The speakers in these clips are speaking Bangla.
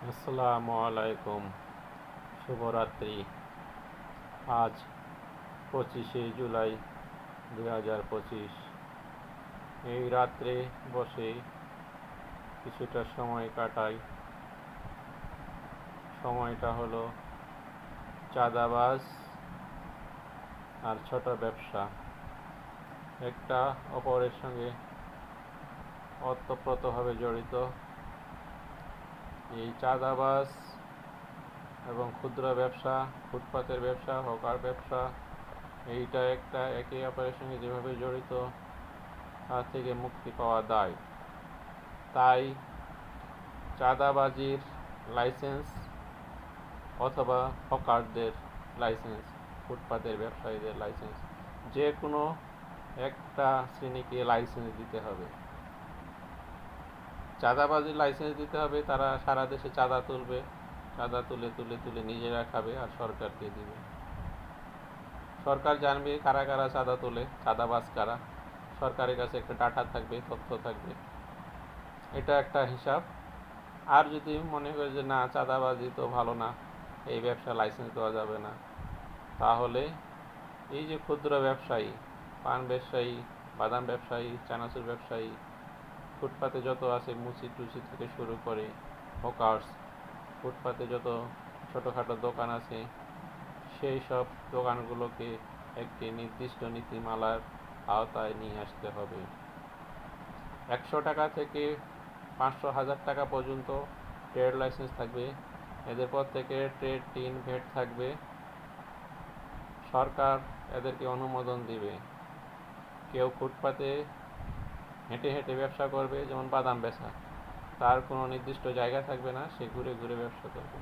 আসসালামু আলাইকুম। শুভরাত্রি। আজ 25শে জুলাই 2025। এই রাত্রে বসে কিছুটা সময় কাটাই। সময়টা হলো চাঁদাবাজ আর ছোট ব্যবসা একটা অপরের সঙ্গে ওতপ্রোতভাবে জড়িত। এই চাঁদাবাজ এবং ক্ষুদ্র ব্যবসা, ফুটপাতের ব্যবসা, হকার ব্যবসা, এইটা একটা একে অপরের সঙ্গে যেভাবে জড়িত তার থেকে মুক্তি পাওয়া দায়। তাই চাঁদাবাজির লাইসেন্স অথবা হকারদের লাইসেন্স, ফুটপাতের ব্যবসায়ীদের লাইসেন্স, যে কোনো একটা শ্রেণীকে লাইসেন্স দিতে হবে। চাঁদাবাজির লাইসেন্স দিতে হবে, তারা সারা দেশে চাঁদা তুলবে, চাঁদা তুলে তুলে তুলে নিজেরা খাবে আর সরকারকে দিবে। সরকার জানবে কারা কারা চাঁদা তোলে, চাঁদাবাজ কারা। সরকারের কাছে একটা ডাটা থাকবে, তথ্য থাকবে। এটা একটা হিসাব। আর যদি মনে করে যে না, চাঁদাবাজি তো ভালো না, এই ব্যবসা লাইসেন্স দেওয়া যাবে না, তাহলে এই যে ক্ষুদ্র ব্যবসায়ী, পান ব্যবসায়ী, বাদাম ব্যবসায়ী, চানাচুর ব্যবসায়ী, ফুটপাতে যত আছে মুচি টুচি থেকে শুরু করে হকার্স, ফুটপাতে যত ছোটোখাটো দোকান আছে, সেই সব দোকানগুলোকে একটি নির্দিষ্ট নীতিমালার আওতায় নিয়ে আসতে হবে। 100 টাকা থেকে 500,000 টাকা পর্যন্ত ট্রেড লাইসেন্স থাকবে। এদের পর থেকে ট্রেড টিন ভেট থাকবে। সরকার এদেরকে অনুমোদন দিবে। কেউ ফুটপাতে হেঁটে হেঁটে ব্যবসা করবে, যেমন বাদাম বেচা, তার কোনো নির্দিষ্ট জায়গা থাকবে না, সে ঘুরে ঘুরে ব্যবসা করবে।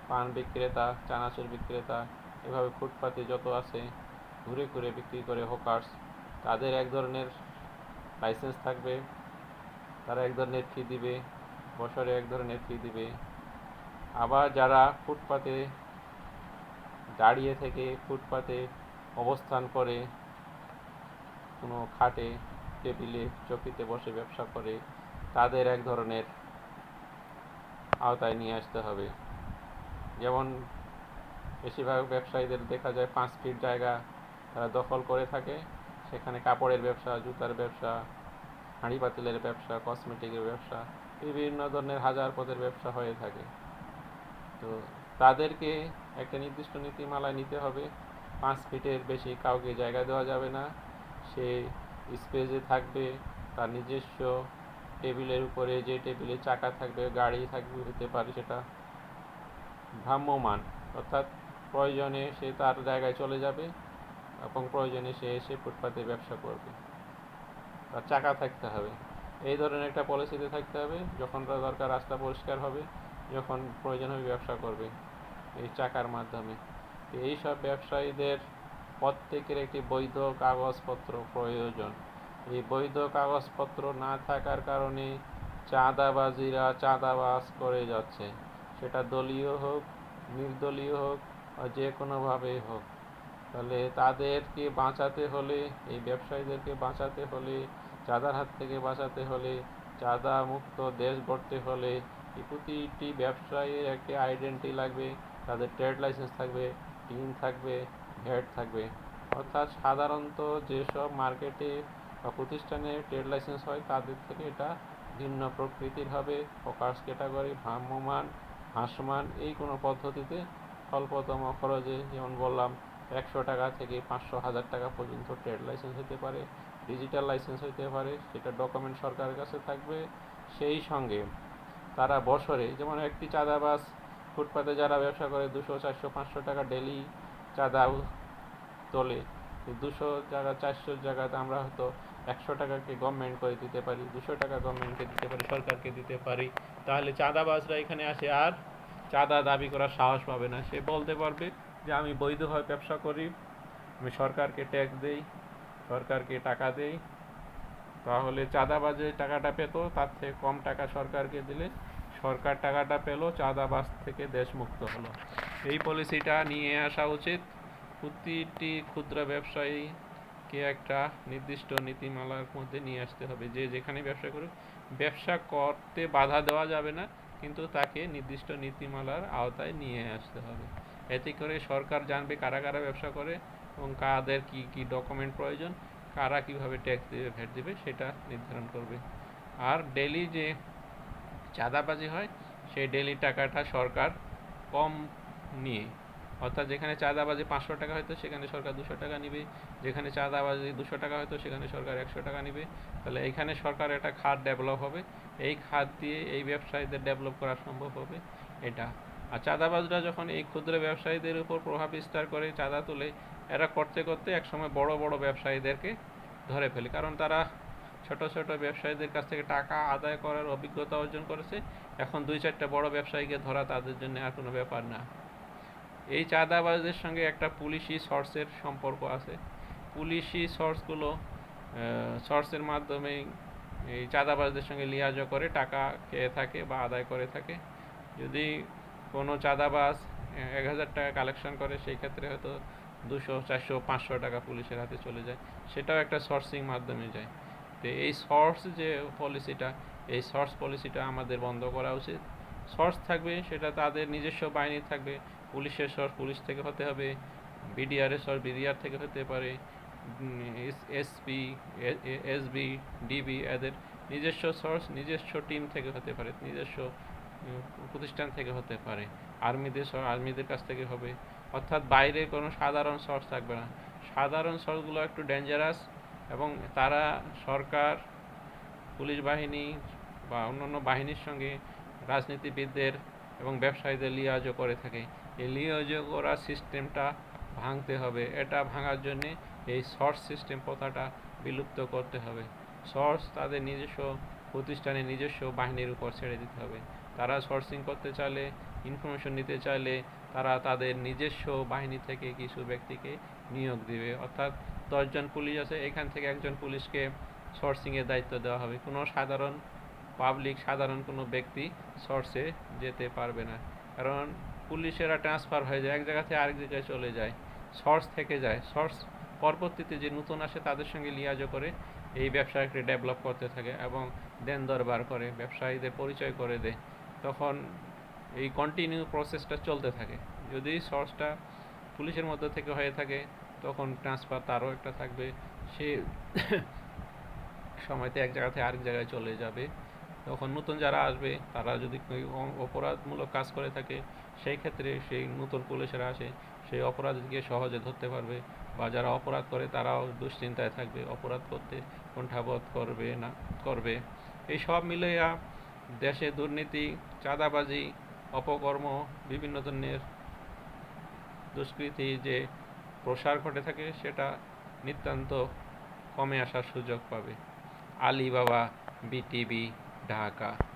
পান বিক্রেতা, চানাচুর বিক্রেতা, এভাবে ফুটপাতে যত আছে ঘুরে ঘুরে বিক্রি করে হকার্স, তাদের এক ধরনের লাইসেন্স থাকবে, তারা এক ধরনের ফি দিবে, বছরে এক ধরনের ফি দিবে। আবার যারা ফুটপাতে দাঁড়িয়ে থেকে, ফুটপাতে অবস্থান করে, কোনো খাটে, টেবিলে, চকিতে বসে ব্যবসা করে, তাদের এক ধরনের আওতায় নিয়ে আসতে হবে। যেমন বেশিরভাগ ব্যবসায়ীদের দেখা যায় 5 ফিট জায়গা তারা দখল করে থাকে, সেখানে কাপড়ের ব্যবসা, জুতার ব্যবসা, হাঁড়ি পাতিলের ব্যবসা, কসমেটিকের ব্যবসা, বিভিন্ন ধরনের হাজার পদের ব্যবসা হয়ে থাকে। তো তাদেরকে একটা নির্দিষ্ট নীতিমালায় নিতে হবে। 5 ফিটের বেশি কাউকে জায়গা দেওয়া যাবে না। সে স্পেসে থাকবে, তার নিজস্ব টেবিলের উপরে, যে টেবিলে চাকা থাকবে, গাড়ি থাকবে, হতে পারে সেটা ভ্রাম্যমান, অর্থাৎ প্রয়োজনে সে তার জায়গায় চলে যাবে এবং প্রয়োজনে সে এসে ফুটপাতে ব্যবসা করবে। তার চাকা থাকতে হবে, এই ধরনের একটা পলিসিতে থাকতে হবে। যখন দরকার রাস্তা পরিষ্কার হবে, যখন প্রয়োজন হবে ব্যবসা করবে এই চাকার মাধ্যমে। এই সব ব্যবসায়ীদের প্রত্যেকের একটি বৈধ কাগজপত্র প্রয়োজন। এই বৈধ কাগজপত্র না থাকার কারণে চাঁদাবাজিরা চাঁদাবাজ করে যাচ্ছে, সেটা দলীয় হোক, নির্দলীয় হোক, বা যে কোনোভাবেই হোক। তাহলে তাদেরকে বাঁচাতে হলে, এই ব্যবসায়ীদেরকে বাঁচাতে হলে, চাঁদার হাত থেকে বাঁচাতে হলে, চাঁদা মুক্ত দেশ গড়তে হলে এই প্রতিটি ব্যবসায়ীর একটি আইডেন্টি লাগবে, তাদের ট্রেড লাইসেন্স থাকবে, টিন থাকবে, ভ্যাট থাকবে। অর্থাৎ সাধারণত যেসব মার্কেটে বা প্রতিষ্ঠানে ট্রেড লাইসেন্স হয় তাদের থেকে এটা ভিন্ন প্রকৃতির হবে। হকার্স ক্যাটাগরি, ভ্রাম্যমান, ভাসমান, এই কোনো পদ্ধতিতে স্বল্পতম খরচে, যেমন বললাম 100 টাকা থেকে 500,000 টাকা পর্যন্ত ট্রেড লাইসেন্স হতে পারে, ডিজিটাল লাইসেন্স হতে পারে, সেটা ডকুমেন্ট সরকারের কাছে থাকবে। সেই সঙ্গে তারা বছরে, যেমন একটি চাঁদাবাজ ফুটপাতে যারা ব্যবসা করে 200, 400, 500 টাকা ডেলি চাঁদা তোলে, 200 জায়গা, 400 জায়গাতে আমরা হয়তো 100 টাকাকে গভর্নমেন্ট করে দিতে পারি, 200 টাকা গভর্নমেন্টকে দিতে পারি, সরকারকে দিতে পারি। তাহলে চাঁদাবাজরা এখানে আসে আর চাঁদা দাবি করার সাহস পাবে না। সে বলতে পারবে যে আমি বৈধভাবে ব্যবসা করি, আমি সরকারকে ট্যাক্স দেই, সরকারকে টাকা দেই। তাহলে চাঁদাবাজে টাকাটা পেত, তার থেকে কম টাকা সরকারকে দিলে সরকার টাকাটা পেল, চাঁদাবাজ থেকে দেশ মুক্ত হলো। এই পলিসিটা নিয়ে আসা উচিত। প্রতিটি ক্ষুদ্র ব্যবসায়ীকে একটা নির্দিষ্ট নীতিমালার মধ্যে নিয়ে আসতে হবে, যে যেখানে ব্যবসা করুক, ব্যবসা করতে বাধা দেওয়া যাবে না, কিন্তু তাকে নির্দিষ্ট নীতিমালার আওতায় নিয়ে আসতে হবে। এতে করে সরকার জানবে কারা কারা ব্যবসা করে এবং কাদের কি কি ডকুমেন্ট প্রয়োজন, কারা কিভাবে ট্যাক্স দেবে, ভ্যাট দেবে, সেটা নির্ধারণ করবে। আর ডেলি যে চাঁদাবাজি হয় সেই ডেলি টাকাটা সরকার কম নিয়ে, অর্থাৎ যেখানে চাঁদাবাজি 500 টাকা হয়তো সেখানে সরকার 200 টাকা নিবে, যেখানে চাঁদাবাজি 200 টাকা হয়তো সেখানে সরকার 100 টাকা নিবে। তাহলে এইখানে সরকার একটা খাত ডেভেলপ হবে, এই খাত দিয়ে এই ব্যবসায়ীদের ডেভেলপ করা সম্ভব হবে এটা। আর চাঁদাবাজরা যখন এই ক্ষুদ্র ব্যবসায়ীদের উপর প্রভাব বিস্তার করে, চাঁদা তোলে, এরা করতে করতে একসময় বড় বড় ব্যবসায়ীদেরকে ধরে ফেলে, কারণ তারা ছোট ছোট ব্যবসায়ীদের কাছ থেকে টাকা আদায় করার অভিজ্ঞতা অর্জন করেছে। এখন 2-4টা বড় ব্যবসায়ীকে ধরা তাদের জন্য আর কোনো ব্যাপার না। এই চাঁদাবাজদের সঙ্গে একটা পুলিশি সোর্সের সম্পর্ক আছে। পুলিশি সোর্সগুলো সোর্সের মাধ্যমে এই চাঁদাবাজদের সঙ্গে লিয়াজো করে টাকা খেয়ে থাকে বা আদায় করে থাকে। যদি কোনো চাঁদাবাজ 1000 টাকা কালেকশন করে, সেই ক্ষেত্রে হয়তো 200, 400, 500 টাকা পুলিশের হাতে চলে যায়, সেটাও একটা সোর্সিং মাধ্যমে যায়। তো এই সোর্স যে পলিসিটা, এই সোর্স পলিসিটা আমাদের বন্ধ করা উচিত। সোর্স থাকবে, সেটা তাদের নিজস্ব বাহিনী থাকবে। পুলিশের সোর্স পুলিশ থেকে হতে হবে, বিডিআরের সোর্স বিডিআর থেকে হতে পারে, এসপি, এসবি, ডিবি এদের নিজস্ব সোর্স নিজস্ব টিম থেকে হতে পারে, নিজস্ব প্রতিষ্ঠান থেকে হতে পারে, আর্মিদের কাছ থেকে হবে। অর্থাৎ বাইরে কোনো সাধারণ সোর্স থাকবে না। সাধারণ সোর্সগুলো একটু ডেঞ্জারাস এবং তারা সরকার, পুলিশ বাহিনী বা অন্যান্য বাহিনীর সঙ্গে রাজনীতিবিদদের এবং ব্যবসায়ীদের লিয়াজো করে থাকে। এই লিয়াজো করার সিস্টেমটা ভাঙতে হবে। এটা ভাঙার জন্যে এই সোর্স সিস্টেম প্রথাটা বিলুপ্ত করতে হবে। সোর্স তাদের নিজস্ব প্রতিষ্ঠানে নিজস্ব বাহিনীর উপর ছেড়ে দিতে হবে। তারা সোর্সিং করতে চাইলে, ইনফরমেশন নিতে চাইলে তারা তাদের নিজস্ব বাহিনী থেকে কিছু ব্যক্তিকে নিয়োগ দিবে। অর্থাৎ 10 জন পুলিশ আছে, এখান থেকে একজন পুলিশকে সোর্সিংয়ের দায়িত্ব দেওয়া হবে। কোনো সাধারণ পাবলিক, সাধারণ কোনো ব্যক্তি সোর্সে যেতে পারবে না, কারণ পুলিশেরা ট্রান্সফার হয়ে যায়, এক জায়গা থেকে আরেক জায়গায় চলে যায়, সোর্স থেকে যায়। সোর্স পরবর্তীতে যে নতুন আসে তাদের সঙ্গে লিয়াজো করে এই ব্যবসাকে ডেভেলপ করতে থাকে এবং দেন দরবার করে, ব্যবসায়ীদের পরিচয় করে দেয়। তখন এই কন্টিনিউ প্রসেসটা চলতে থাকে। যদি সোর্সটা পুলিশের মধ্যে থেকে হয়ে থাকে, তখন ট্রান্সফার তারও একটা থাকবে, সে সময়তে এক জায়গা থেকে আরেক জায়গায় চলে যাবে। তখন নতুন যারা আসবে তারা যদি অপরাধমূলক কাজ করে থাকে, সেই ক্ষেত্রে সেই নতুন পুলিশেরা আসে, সেই অপরাধীকে সহজে ধরতে পারবে। বা যারা অপরাধ করে তারাও দুশ্চিন্তায় থাকবে, অপরাধ করতে কুণ্ঠাবোধ করবে। এই সব মিলিয়ে দেশে দুর্নীতি, চাঁদাবাজি, অপকর্ম, বিভিন্ন ধরনের দুষ্কৃতি যে প্রসার ঘটে থাকে, সেটা নিতান্ত কমে আসার সুযোগ পাবে। আলী বাবা, বিটিভি, ঢাকা।